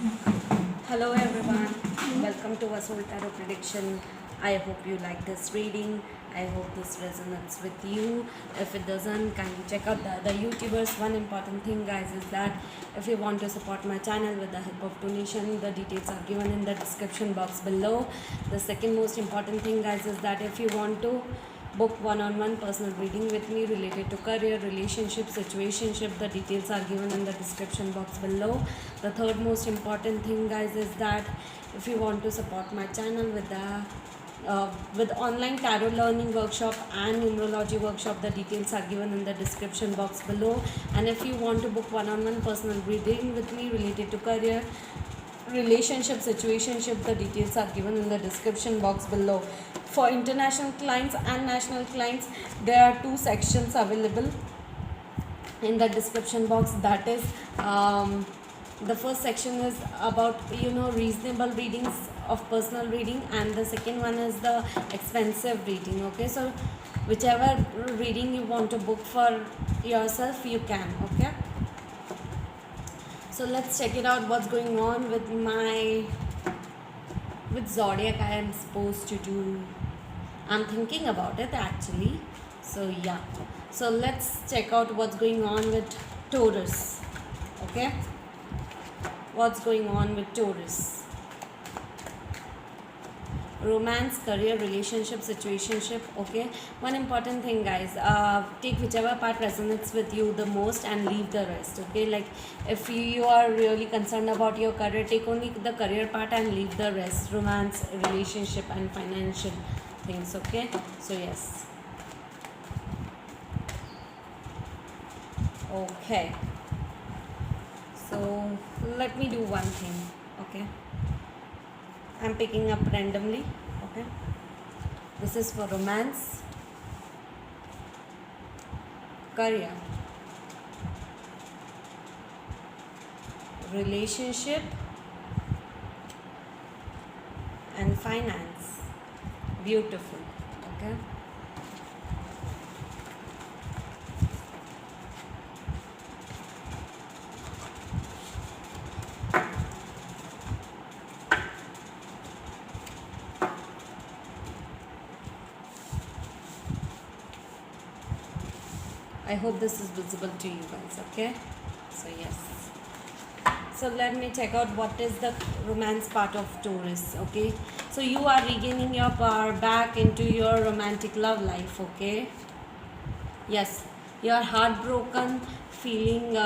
Hello everyone, welcome to Vasul Tarot Prediction. I hope you like this reading. I hope this resonates with you. If it doesn't, kindly check out the other YouTubers. One important thing, guys, is that if you want to support my channel with the help of donation, the details are given in the description box below. The second most important thing, guys, is that if you want to book one-on-one personal reading with me related to career, relationship, situationship, the details are given in the description box below. The third most important thing, guys, is that if you want to support my channel with online tarot learning workshop and numerology workshop, the details are given in the description box below. And if you want to book one-on-one personal reading with me related to career, relationship, situationship, the details are given in the description box below. For international clients and national clients, there are two sections available in the description box. That is, the first section is about reasonable readings of personal reading, and the second one is the expensive reading. Okay, so whichever reading you want to book for yourself, you can. Okay, so let's check it out, what's going on with zodiac. I am supposed to do, I'm thinking about it actually. So yeah, so let's check out what's going on with Taurus. Okay, what's going on with Taurus? Romance, career, relationship, situationship. Okay, one important thing, guys, take whichever part resonates with you the most and leave the rest. Okay, like if you are really concerned about your career, take only the career part and leave the rest, romance, relationship and financial things. Okay, so yes. Okay, so let me do one thing. Okay, I'm picking up randomly. Okay, this is for romance, career, relationship and finance. Beautiful. Okay, I hope this is visible to you guys. Okay, so yes, so let me check out what is the romance part of Taurus. Okay, so you are regaining your power back into your romantic love life. Okay, yes, you are heartbroken, feeling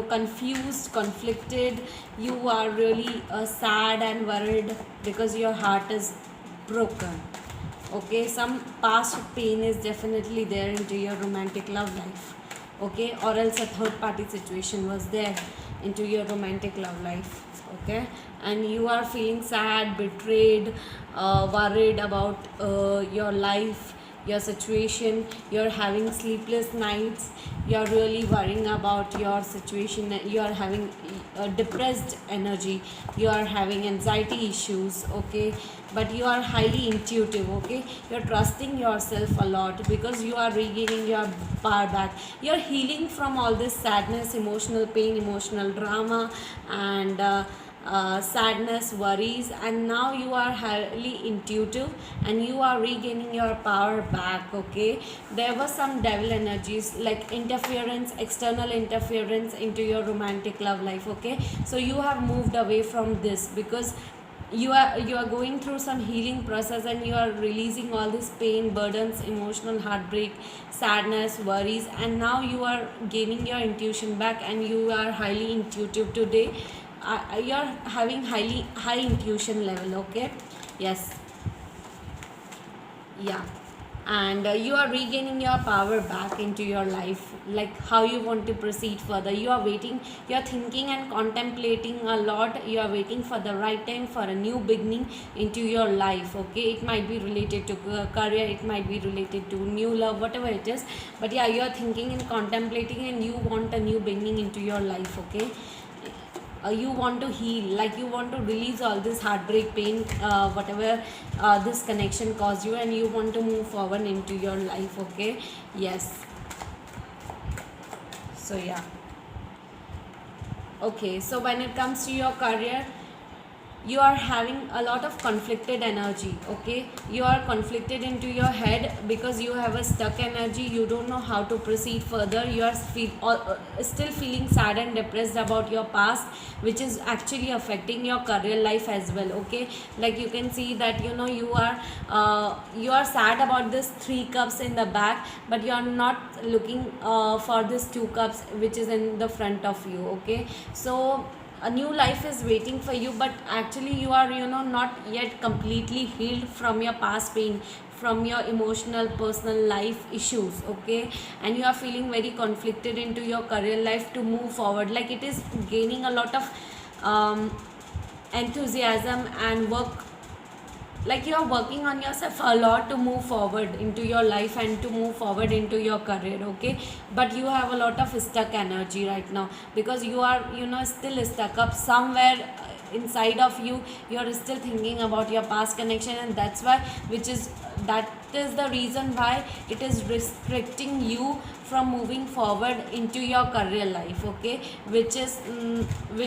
confused, conflicted. You are really sad and worried because your heart is broken. Okay, some past pain is definitely there into your romantic love life. Okay, or else a third party situation was there into your romantic love life. Okay, and you are feeling sad, betrayed, worried about your life, your situation. You're having sleepless nights, you're really worrying about your situation, you are having depressed energy, you are having anxiety issues. Okay, but you are highly intuitive. Okay, you're trusting yourself a lot because you are regaining your power back. You're healing from all this sadness, emotional pain, emotional drama, and sadness, worries, and now you are highly intuitive and you are regaining your power back. Okay, there were some devil energies like interference, external interference into your romantic love life. Okay, so you have moved away from this because you are going through some healing process and you are releasing all this pain, burdens, emotional heartbreak, sadness, worries, and now you are gaining your intuition back and you are highly intuitive today. You're having high intuition level. Okay, yes, yeah, and you are regaining your power back into your life, like how you want to proceed further. You are waiting, you are thinking and contemplating a lot. You are waiting for the right time for a new beginning into your life. Okay, it might be related to career, it might be related to new love, whatever it is, but yeah, you are thinking and contemplating and you want a new beginning into your life. Okay, you want to heal, like you want to release all this heartbreak, pain, whatever this connection caused you, and you want to move forward into your life. Okay, yes, so yeah, Okay, so when it comes to your career, you are having a lot of conflicted energy. Okay, you are conflicted into your head because you have a stuck energy. You don't know how to proceed further. You are still feeling sad and depressed about your past, which is actually affecting your career life as well. Okay, like you can see that you are sad about this 3 cups in the back, but you are not looking for this 2 cups which is in the front of you. Okay, so a new life is waiting for you, but actually you are not yet completely healed from your past pain, from your emotional personal life issues. Okay, and you are feeling very conflicted into your career life to move forward, like it is gaining a lot of um, enthusiasm and work, like you are working on yourself a lot to move forward into your life and to move forward into your career. Okay, but you have a lot of stuck energy right now because you are still stuck up somewhere inside of you. You are still thinking about your past connection, and that's why, that is the reason why it is restricting you from moving forward into your career life. Okay, which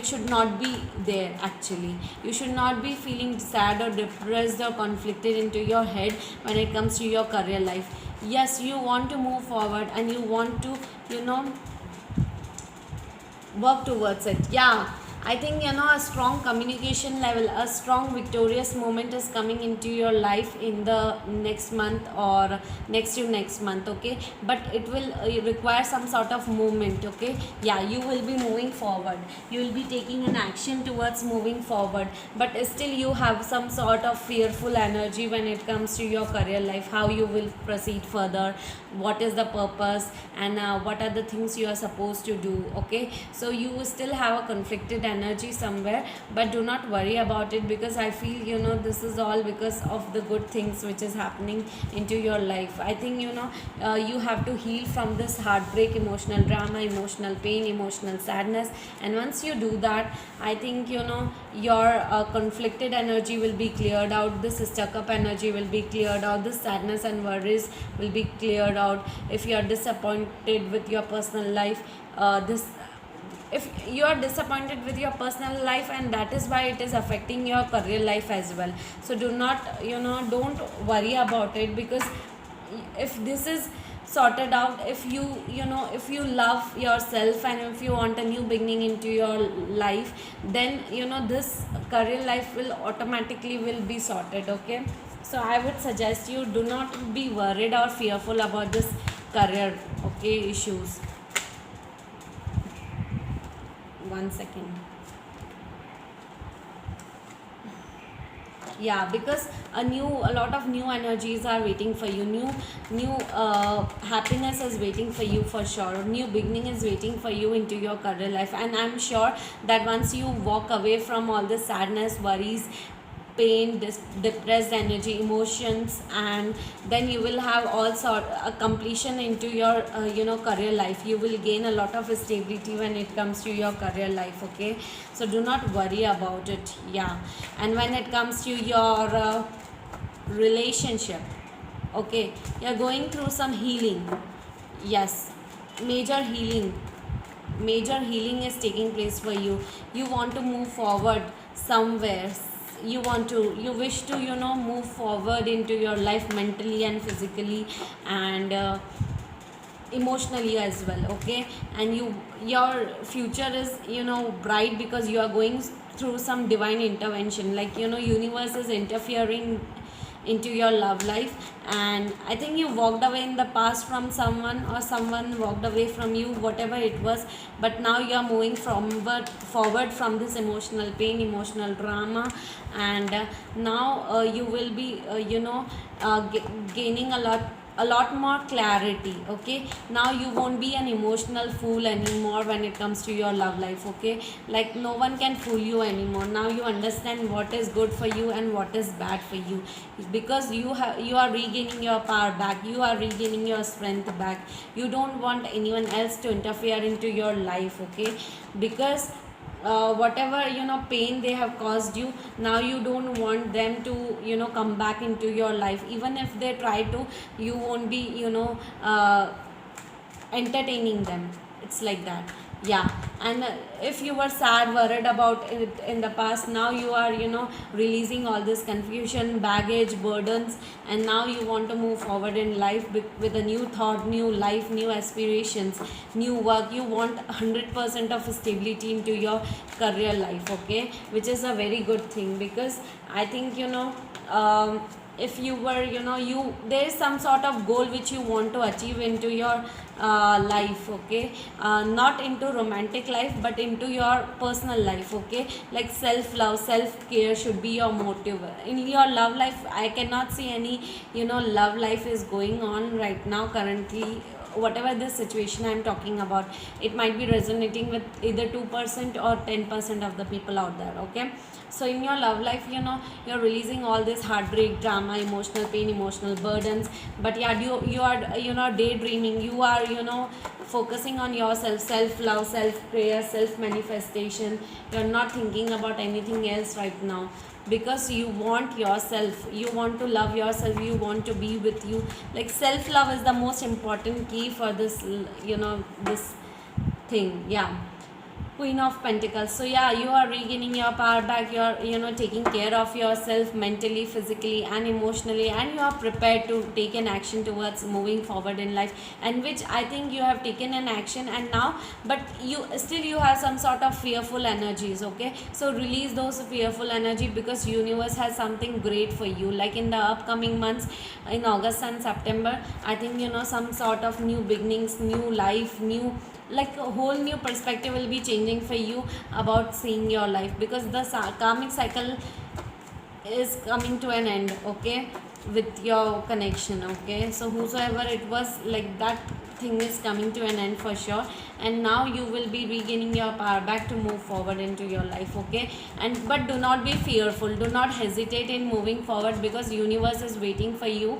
should not be there. Actually, you should not be feeling sad or depressed or conflicted into your head when it comes to your career life. Yes, you want to move forward and you want to you know work towards it. Yeah, I think a strong communication level, a strong victorious moment is coming into your life in the next month or next to next month. Okay, but it will require some sort of movement. Okay, yeah, you will be moving forward, you will be taking an action towards moving forward, but still you have some sort of fearful energy when it comes to your career life, how you will proceed further, what is the purpose, and what are the things you are supposed to do. Okay, so you still have a conflicted energy somewhere, but do not worry about it, because I feel this is all because of the good things which is happening into your life. I think you have to heal from this heartbreak, emotional drama, emotional pain, emotional sadness, and once you do that, I think your conflicted energy will be cleared out, this stuck up energy will be cleared out, this sadness and worries will be cleared out. If you are disappointed with your personal life, this if you are disappointed with your personal life, and that is why it is affecting your career life as well, so do not don't worry about it, because if this is sorted out, if if you love yourself and if you want a new beginning into your life, then this career life will automatically will be sorted. Okay, so I would suggest you do not be worried or fearful about this career, okay, issues. 1 second. Yeah, because a lot of new energies are waiting for you, new happiness is waiting for you for sure, new beginning is waiting for you into your career life, and I'm sure that once you walk away from all the sadness, worries, pain, depressed energy, emotions, and then you will have all sort a completion into your career life. You will gain a lot of stability when it comes to your career life. Okay, so do not worry about it. Yeah, and when it comes to your relationship, okay, you're going through some healing. Yes, major healing, major healing is taking place for you. You want to move forward somewhere, you wish to move forward into your life mentally and physically, and emotionally as well. Okay, and your future is bright, because you are going through some divine intervention, like universe is interfering into your love life, and I think you walked away in the past from someone, or someone walked away from you, whatever it was, but now you are moving forward from this emotional pain, emotional drama, and now you will be gaining a lot more clarity. Okay, now you won't be an emotional fool anymore when it comes to your love life. Okay, like no one can fool you anymore. Now you understand what is good for you and what is bad for you, because you are regaining your power back, you are regaining your strength back. You don't want anyone else to interfere into your life. Okay, because whatever pain they have caused you, now you don't want them to come back into your life. Even if they try to, you won't be entertaining them. It's like that. Yeah. And if you were sad, worried about it in the past, now you are, releasing all this confusion, baggage, burdens, and now you want to move forward in life with a new thought, new life, new aspirations, new work. You want 100% of stability into your career life, okay, which is a very good thing. Because I think, if you were, there is some sort of goal which you want to achieve into your life, okay, not into romantic life but into your personal life, okay, like self love, self care should be your motive in your love life. I cannot see any, love life is going on right now currently. Whatever this situation I'm talking about, it might be resonating with either 2% or 10% of the people out there, okay. So in your love life, you're releasing all this heartbreak, drama, emotional pain, emotional burdens. But yeah, you are, daydreaming. You are, focusing on yourself, self love, self prayer, self manifestation. You're not thinking about anything else right now, because you want yourself, you want to love yourself, you want to be with you. Like self love is the most important key for this, this thing. Yeah. Queen of Pentacles. So yeah, you are regaining your power back. You are, taking care of yourself mentally, physically, and emotionally, and you are prepared to take an action towards moving forward in life. And which I think you have taken an action, and now, but you have some sort of fearful energies. Okay, so release those fearful energy, because universe has something great for you. Like in the upcoming months, in August and September, I think some sort of new beginnings, new life, new, like a whole new perspective will be changing for you about seeing your life, because the karmic cycle is coming to an end, okay, with your connection, okay. So whosoever it was, like that thing is coming to an end for sure, and now you will be regaining your power back to move forward into your life, okay. And but do not be fearful, do not hesitate in moving forward, because universe is waiting for you.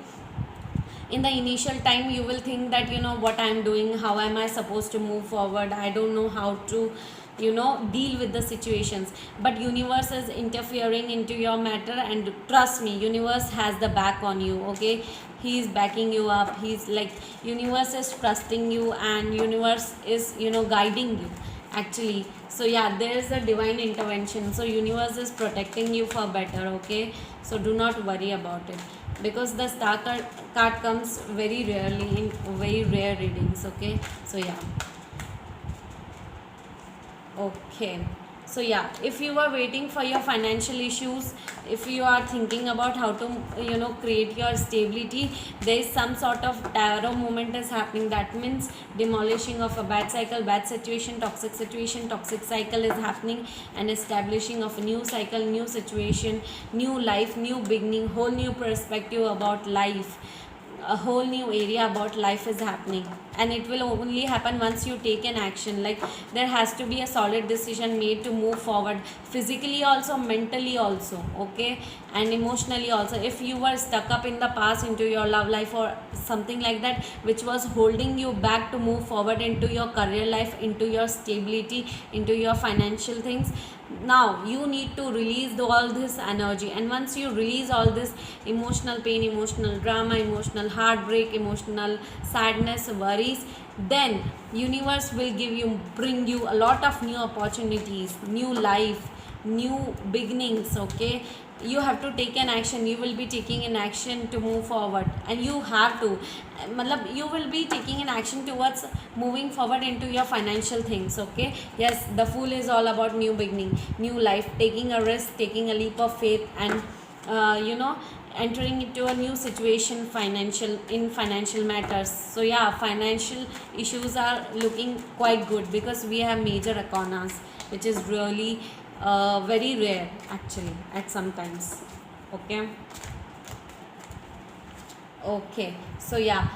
In the initial time you will think that, what I'm doing, how am I supposed to move forward, I don't know how to, deal with the situations. But universe is interfering into your matter, and trust me, universe has the back on you, okay. He is backing you up. He's like, universe is trusting you, and universe is, guiding you actually. So yeah, there is a divine intervention. So universe is protecting you for better, okay. So do not worry about it, because the star card comes very rarely in very rare readings, okay. So yeah. Okay. So yeah, if you are waiting for your financial issues, if you are thinking about how to, create your stability, there is some sort of tarot movement is happening. That means demolishing of a bad cycle, bad situation, toxic cycle is happening, and establishing of a new cycle, new situation, new life, new beginning, whole new perspective about life. A whole new area about life is happening, and it will only happen once you take an action. Like there has to be a solid decision made to move forward, physically also, mentally also, okay, and emotionally also. If you were stuck up in the past into your love life or something like that, which was holding you back to move forward into your career life, into your stability, into your financial things, now you need to release all this energy. And once you release all this emotional pain, emotional drama, emotional heartbreak, emotional sadness, worries, then universe will bring you a lot of new opportunities, new life, new beginnings, okay. You have to take an action. You will be taking an action to move forward, and you have to, you will be taking an action towards moving forward into your financial things, okay. Yes, the Fool is all about new beginning, new life, taking a risk, taking a leap of faith, and entering into a new situation financial matters. So yeah, financial issues are looking quite good, because we have major arcanas, which is really very rare actually at sometimes, okay. Okay, so yeah,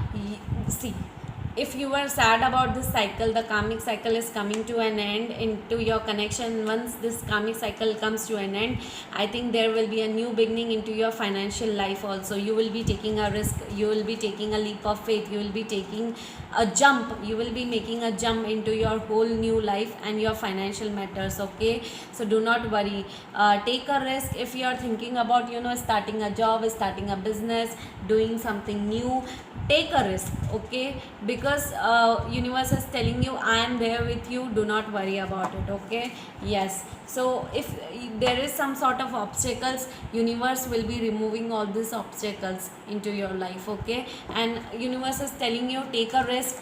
see, if you were sad about this cycle, the karmic cycle is coming to an end into your connection. Once this karmic cycle comes to an end, I think there will be a new beginning into your financial life also. You will be taking a risk, you will be taking a leap of faith, you will be taking a jump, you will be making a jump into your whole new life and your financial matters. Okay, so do not worry. Take a risk if you are thinking about, you know, starting a job, starting a business, doing something new. Take a risk, okay, because universe is telling you I am there with you, do not worry about it. Okay, yes. So if there is some sort of obstacles, universe will be removing all these obstacles into your life. Okay, and universe is telling you take a risk,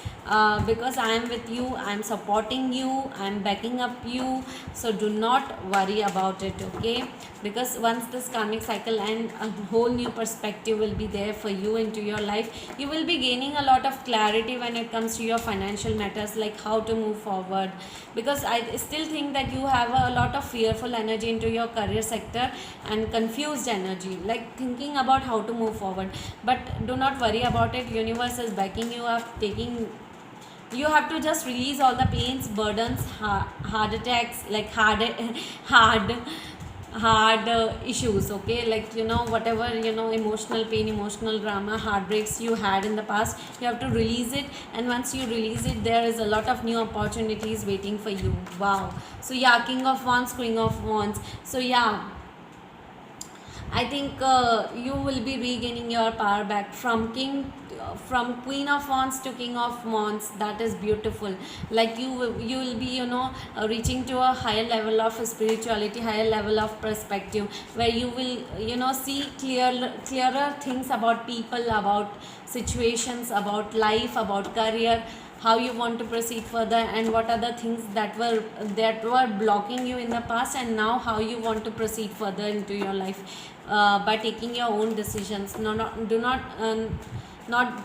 because I am with you, I am supporting you, I am backing up you. So do not worry about it. Okay, because once this karmic cycle and a whole new perspective will be there for you into your life, you will be gaining a lot of clarity when it comes to your financial matters, like how to move forward. Because I still think that you have a lot of fearful energy into your career sector and confused energy, like thinking about how to move forward. But do not worry about it, universe is backing you up, taking, you have to just release all the pains, burdens, heart attacks, like hard hard issues. Okay, like, you know, whatever, you know, emotional pain, emotional drama, heartbreaks you had in the past, you have to release it. And once you release it, there is a lot of new opportunities waiting for you. Wow. So yeah, king of wands, queen of wands. So yeah, I think you will be regaining your power back from from queen of wands to king of wands. That is beautiful. Like you will be, you know, reaching to a higher level of spirituality, higher level of perspective, where you will, you know, see clearer things about people, about situations, about life, about career, how you want to proceed further, and what are the things that were blocking you in the past, and now how you want to proceed further into your life, by taking your own decisions. No, not do not not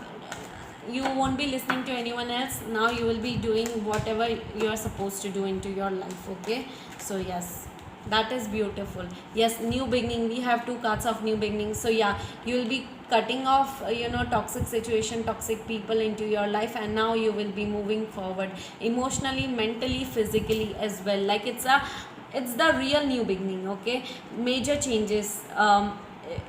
you won't be listening to anyone else. Now you will be doing whatever you are supposed to do into your life. Okay, so yes, that is beautiful. Yes, new beginning, we have two cards of new beginning. So yeah, you will be cutting off, you know, toxic situation, toxic people into your life, and now you will be moving forward emotionally, mentally, physically as well. Like it's the real new beginning. Okay, major changes.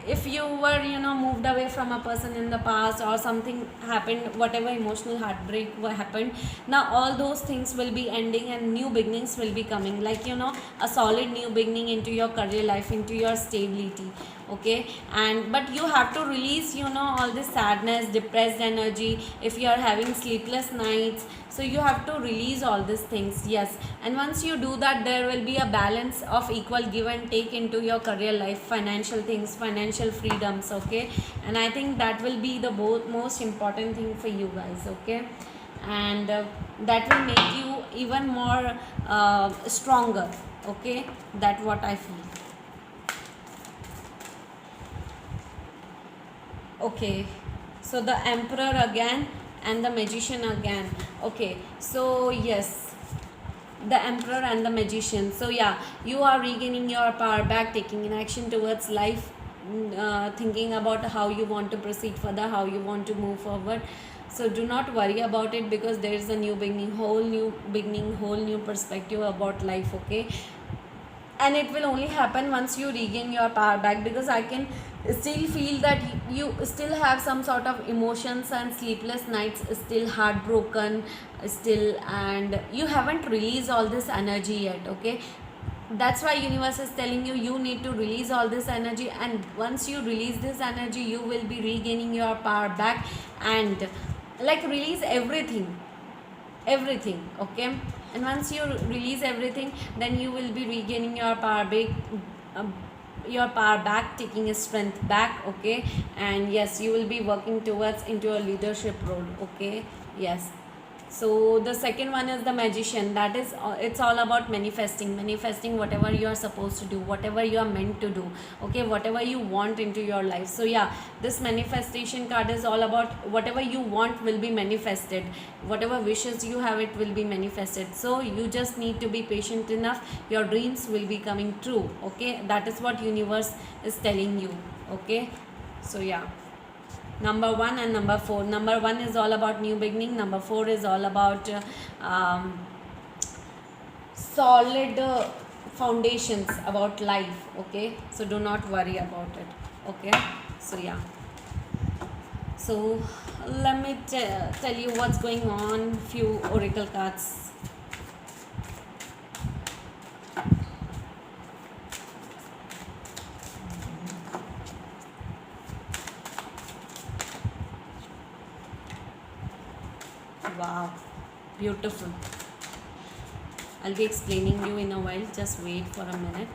If you were, you know, moved away from a person in the past, or something happened, whatever emotional heartbreak happened, now all those things will be ending and new beginnings will be coming, like, you know, a solid new beginning into your career life, into your stability. Okay, and but you have to release, you know, all this sadness, depressed energy. If you are having sleepless nights, so you have to release all these things. Yes, and once you do that, there will be a balance of equal give and take into your career life, financial things, financial freedoms. Okay, and I think that will be the most important thing for you guys. Okay, and that will make you even more stronger. Okay, that's what I feel. Okay, so the emperor again and the magician again. Okay, so yes, the emperor and the magician. So yeah, you are regaining your power back, taking an action towards life, thinking about how you want to proceed further, how you want to move forward. So do not worry about it, because there is a new beginning, whole new perspective about life. Okay, and it will only happen once you regain your power back, because I can still feel that you still have some sort of emotions and sleepless nights, still heartbroken still, and you haven't released all this energy yet. Okay, that's why universe is telling you you need to release all this energy, and once you release this energy, you will be regaining your power back, and like release everything. Okay, and once you release everything, then you will be regaining your power back, your power back, taking a strength back. Okay, and yes, you will be working towards into a leadership role. Okay, yes. So the second one is the magician. That is, it's all about manifesting whatever you are supposed to do, whatever you are meant to do. Okay, whatever you want into your life. So yeah, this manifestation card is all about whatever you want will be manifested, whatever wishes you have, it will be manifested. So you just need to be patient enough, your dreams will be coming true. Okay, that is what universe is telling you. Okay, so yeah, number 1 and number 4. Number 1 is all about new beginning, number 4 is all about solid foundations about life. Okay, so do not worry about it. Okay, so yeah, so let me tell you what's going on. Few oracle cards. Wow, beautiful. I'll be explaining you in a while. Just wait for a minute.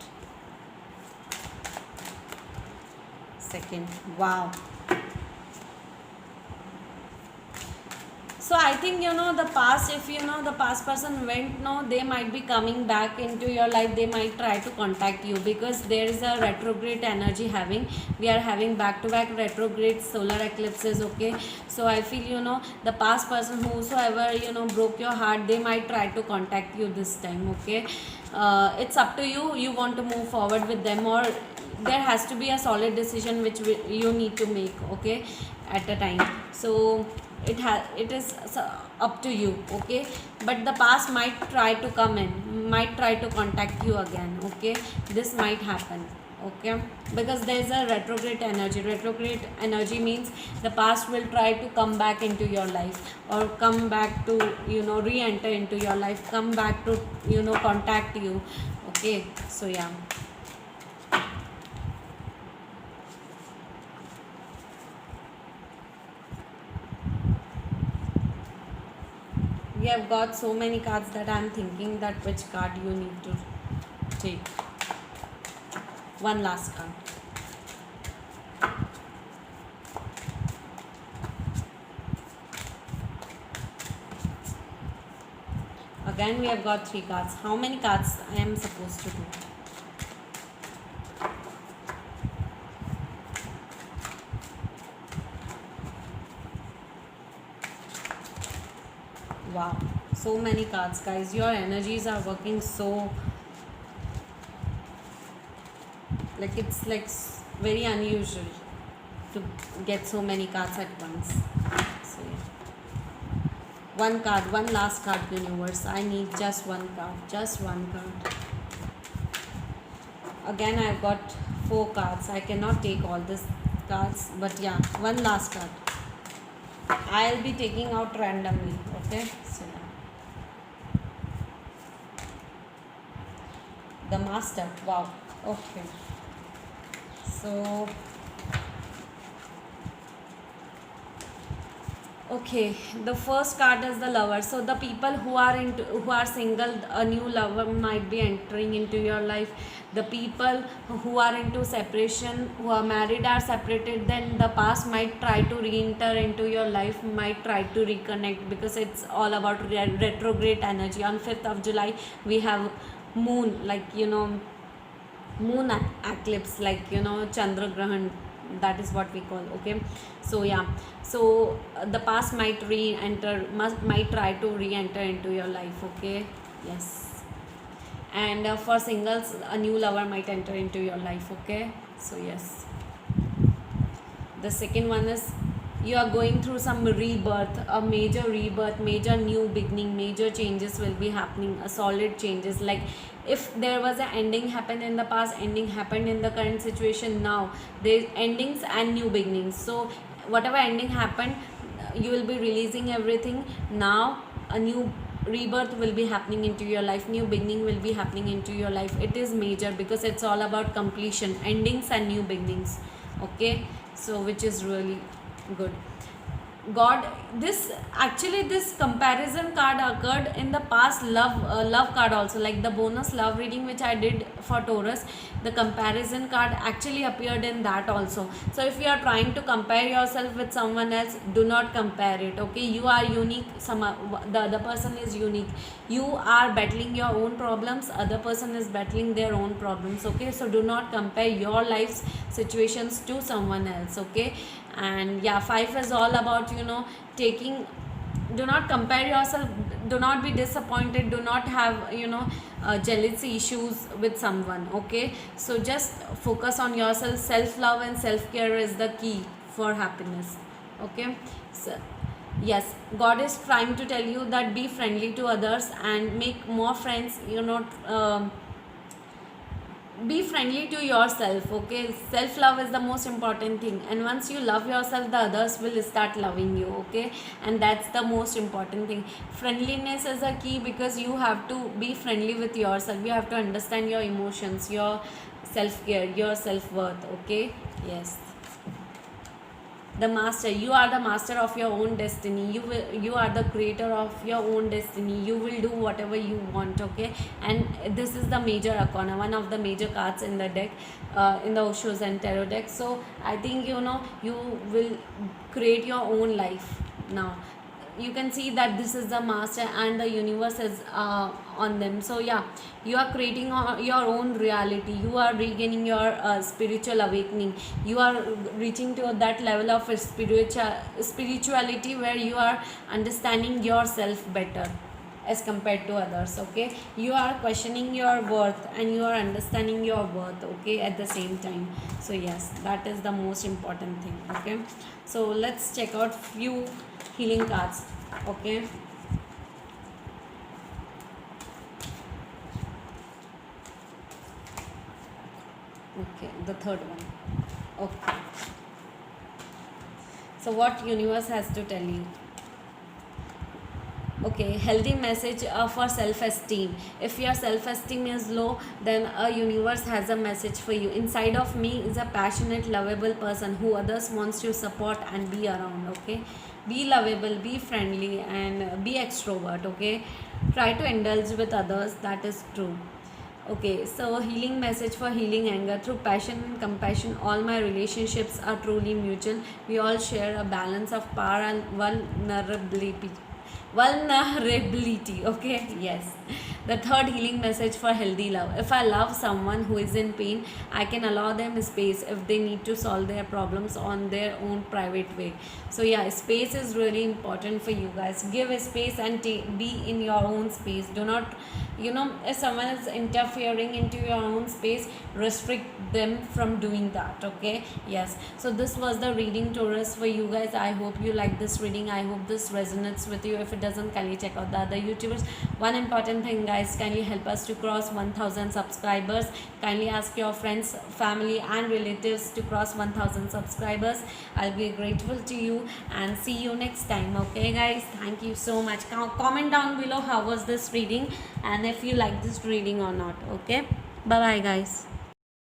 Second. Wow. So I think, the past, if the past person went, no, they might be coming back into your life. They might try to contact you because there is a retrograde energy having. We are having back to back retrograde solar eclipses. Okay, so I feel, the past person, whosoever, broke your heart, they might try to contact you this time. Okay, it's up to you. You want to move forward with them, or there has to be a solid decision which you need to make, okay, at a time. So it is up to you, okay, but the past might try to come in, might try to contact you again, okay. This might happen, okay, because there is a retrograde energy means the past will try to come back into your life, or come back to, re-enter into your life, come back to, contact you, okay. So yeah. We have got so many cards that I'm thinking that which card you need to take. One last card. Again, we have got 3 cards. How many cards I am supposed to do? Wow, so many cards, guys. Your energies are working so, like, it's like very unusual to get so many cards at once. So yeah. One card, one last card, universe. I need just one card, just one card. Again, I've got 4 cards. I cannot take all these cards, but yeah, one last card. I'll be taking out randomly, okay. So yeah. The Master. Wow. Okay, so okay, the first card is the Lover. So the people who are single, a new lover might be entering into your life. The people who are into separation, who are married, are separated, then the past might try to re-enter into your life, might try to reconnect, because it's all about retrograde energy. On 5th of July we have moon, like, moon eclipse, like, Chandra Grahan, that is what we call, okay. So yeah, so the past might might try to re-enter into your life, okay. Yes. And for singles, a new lover might enter into your life, okay. So yes. The second one is, you are going through some rebirth, a major rebirth, major new beginning, major changes will be happening, a solid changes. Like, if there was an ending happened in the past, ending happened in the current situation, now there's endings and new beginnings. So whatever ending happened, you will be releasing everything. Now a new rebirth will be happening into your life, new beginning will be happening into your life. It is major because it's all about completion, endings and new beginnings, okay. So which is really good. God, this comparison card occurred in the past love card also, like the bonus love reading which I did for Taurus. The comparison card actually appeared in that also. So if you are trying to compare yourself with someone else, do not compare it, okay. You are unique, the other person is unique. You are battling your own problems, other person is battling their own problems, okay. So do not compare your life's situations to someone else, okay. And yeah, 5 is all about, taking, do not compare yourself, do not be disappointed, do not have, jealousy issues with someone, okay. So just focus on yourself. Self love and self care is the key for happiness, okay. So yes, God is trying to tell you that be friendly to others and make more friends, be friendly to yourself. Okay, self love is the most important thing, and once you love yourself, the others will start loving you. Okay, and that's the most important thing. Friendliness is a key, because you have to be friendly with yourself. You have to understand your emotions, your self care, your self worth. Okay, yes. The master, you are the master of your own destiny. You are the creator of your own destiny. You will do whatever you want. Okay, and this is the major arcana, one of the major cards in the deck, in the Osho Zen tarot deck. So I think, you will create your own life now. You can see that this is the master and the universe is on them. So yeah, you are creating your own reality. You are regaining your spiritual awakening. You are reaching to that level of spirituality where you are understanding yourself better as compared to others. Okay, you are questioning your worth and you are understanding your worth, okay, at the same time. So yes, that is the most important thing. Okay, so let's check out few healing cards. Okay, okay, the third one. Okay, so what universe has to tell you? Okay, healthy message for self-esteem. If your self-esteem is low, then a universe has a message for you. Inside of me is a passionate, lovable person who others wants to support and be around. Okay, be lovable, be friendly, and be extrovert. Okay, try to indulge with others. That is true. Okay, so healing message for healing anger. Through passion and compassion, all my relationships are truly mutual. We all share a balance of power and vulnerability. Okay, yes. The third healing message for healthy love. If I love someone who is in pain, I can allow them space if they need to solve their problems on their own private way. So yeah, space is really important for you guys. Give a space and be in your own space. Do not, if someone is interfering into your own space, restrict them from doing that. Okay, yes. So this was the reading, Taurus, for you guys. I hope you like this reading. I hope this resonates with you. If it doesn't, kindly check out the other YouTubers. One important thing, guys, kindly help us to cross 1000 subscribers. Kindly ask your friends, family and relatives to cross 1000 subscribers. I'll be grateful to you, and see you next time. Okay guys, thank you so much. Comment down below how was this reading, and if you like this reading or not. Okay, bye bye guys.